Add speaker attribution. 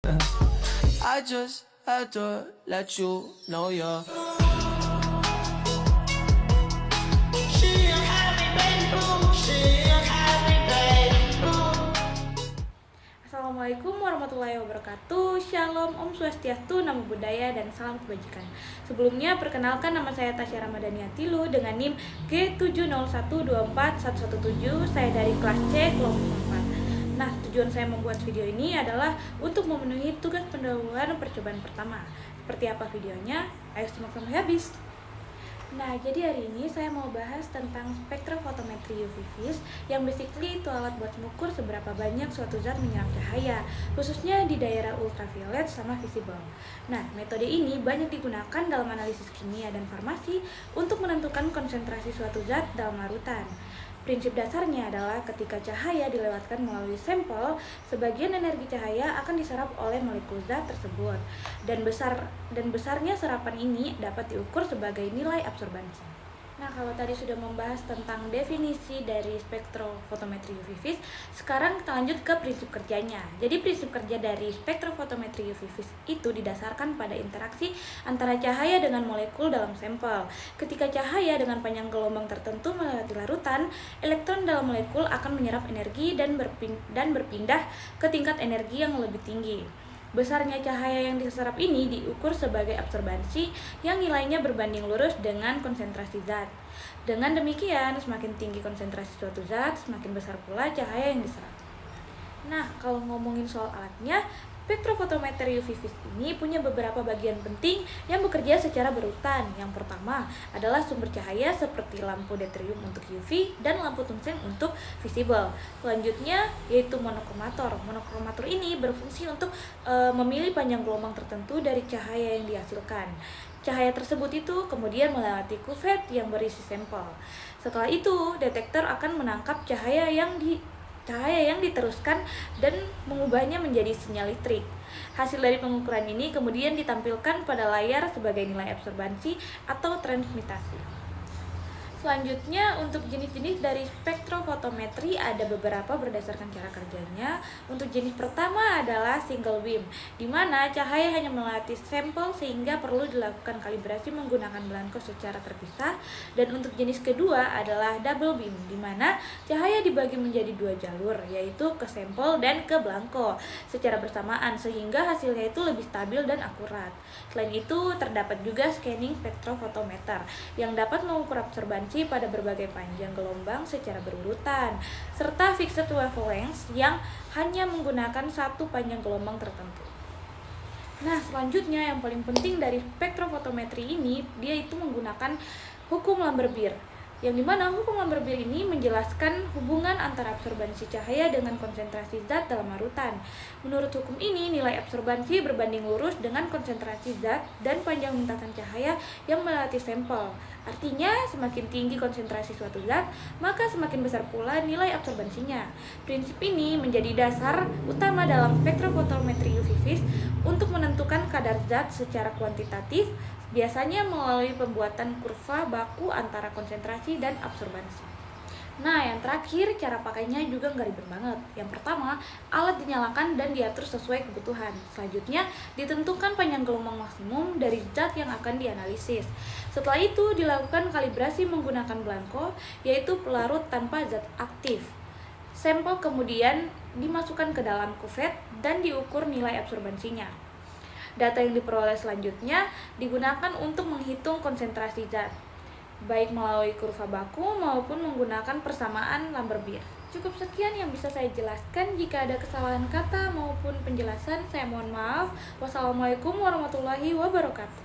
Speaker 1: I just had to let you know you're.
Speaker 2: Assalamualaikum warahmatullahi wabarakatuh. Shalom, Om Swastiastu, Namo Buddhaya, dan salam kebajikan. Sebelumnya, perkenalkan nama saya Tasya Ramadhania Tilu dengan NIM G701241117. Saya dari kelas C, kelompok 4. Nah, tujuan saya membuat video ini adalah untuk memenuhi tugas pendahuluan percobaan pertama. Seperti apa videonya? Ayo simak sampai habis. Nah, jadi hari ini saya mau bahas tentang spektrofotometri UV vis, yang basically itu alat buat mengukur seberapa banyak suatu zat menyerap cahaya, khususnya di daerah ultraviolet sama visible. Nah, metode ini banyak digunakan dalam analisis kimia dan farmasi untuk menentukan konsentrasi suatu zat dalam larutan. Prinsip dasarnya adalah ketika cahaya dilewatkan melalui sampel, sebagian energi cahaya akan diserap oleh molekul zat tersebut, dan besarnya serapan ini dapat diukur sebagai nilai absorbansi. Nah, kalau tadi sudah membahas tentang definisi dari spektrofotometri UV vis, sekarang kita lanjut ke prinsip kerjanya. Jadi prinsip kerja dari spektrofotometri UV vis itu didasarkan pada interaksi antara cahaya dengan molekul dalam sampel. Ketika cahaya dengan panjang gelombang tertentu melewati larutan, elektron dalam molekul akan menyerap energi dan berpindah ke tingkat energi yang lebih tinggi. Besarnya cahaya yang diserap ini diukur sebagai absorbansi yang nilainya berbanding lurus dengan konsentrasi zat. Dengan demikian, semakin tinggi konsentrasi suatu zat, semakin besar pula cahaya yang diserap. Nah, kalau ngomongin soal alatnya, spektrofotometer UV vis ini punya beberapa bagian penting yang bekerja secara berurutan. Yang pertama adalah sumber cahaya seperti lampu deuterium untuk UV dan lampu tungsten untuk visible. Selanjutnya yaitu monokromator. Monokromator ini berfungsi untuk memilih panjang gelombang tertentu dari cahaya yang dihasilkan. Cahaya tersebut itu kemudian melewati kuvet yang berisi sampel. Setelah itu, detektor akan menangkap cahaya yang diteruskan dan mengubahnya menjadi sinyal listrik. Hasil dari pengukuran ini kemudian ditampilkan pada layar sebagai nilai absorbansi atau transmitasi. Selanjutnya, untuk jenis-jenis dari spektrofotometri ada beberapa berdasarkan cara kerjanya. Untuk jenis pertama adalah single beam, di mana cahaya hanya melewati sampel sehingga perlu dilakukan kalibrasi menggunakan belangko secara terpisah. Dan untuk jenis kedua adalah double beam, di mana cahaya dibagi menjadi dua jalur, yaitu ke sampel dan ke belangko secara bersamaan sehingga hasilnya itu lebih stabil dan akurat. Selain itu, terdapat juga scanning spektrofotometer yang dapat mengukur absorbansi pada berbagai panjang gelombang secara berurutan, serta fixed wavelength yang hanya menggunakan satu panjang gelombang tertentu. Nah, selanjutnya yang paling penting dari spektrofotometri ini, dia itu menggunakan hukum Lambert-Beer, yang dimana hukum Lambert-Beer ini menjelaskan hubungan antara absorbansi cahaya dengan konsentrasi zat dalam larutan. Menurut hukum ini, nilai absorbansi berbanding lurus dengan konsentrasi zat dan panjang lintasan cahaya yang melewati sampel. Artinya, semakin tinggi konsentrasi suatu zat, maka semakin besar pula nilai absorbansinya. Prinsip ini menjadi dasar utama dalam spektrofotometri UV vis untuk menentukan kadar zat secara kuantitatif, biasanya melalui pembuatan kurva baku antara konsentrasi dan absorbansi. Nah, yang terakhir, cara pakainya juga nggak ribet banget. Yang pertama, alat dinyalakan dan diatur sesuai kebutuhan. Selanjutnya, ditentukan panjang gelombang maksimum dari zat yang akan dianalisis. Setelah itu, dilakukan kalibrasi menggunakan belangko, yaitu pelarut tanpa zat aktif. Sampel kemudian dimasukkan ke dalam kuvet dan diukur nilai absorbansinya. Data yang diperoleh selanjutnya digunakan untuk menghitung konsentrasi zat, baik melalui kurva baku maupun menggunakan persamaan Lambert-Beer. Cukup sekian yang bisa saya jelaskan. Jika ada kesalahan kata maupun penjelasan, saya mohon maaf. Wassalamualaikum warahmatullahi wabarakatuh.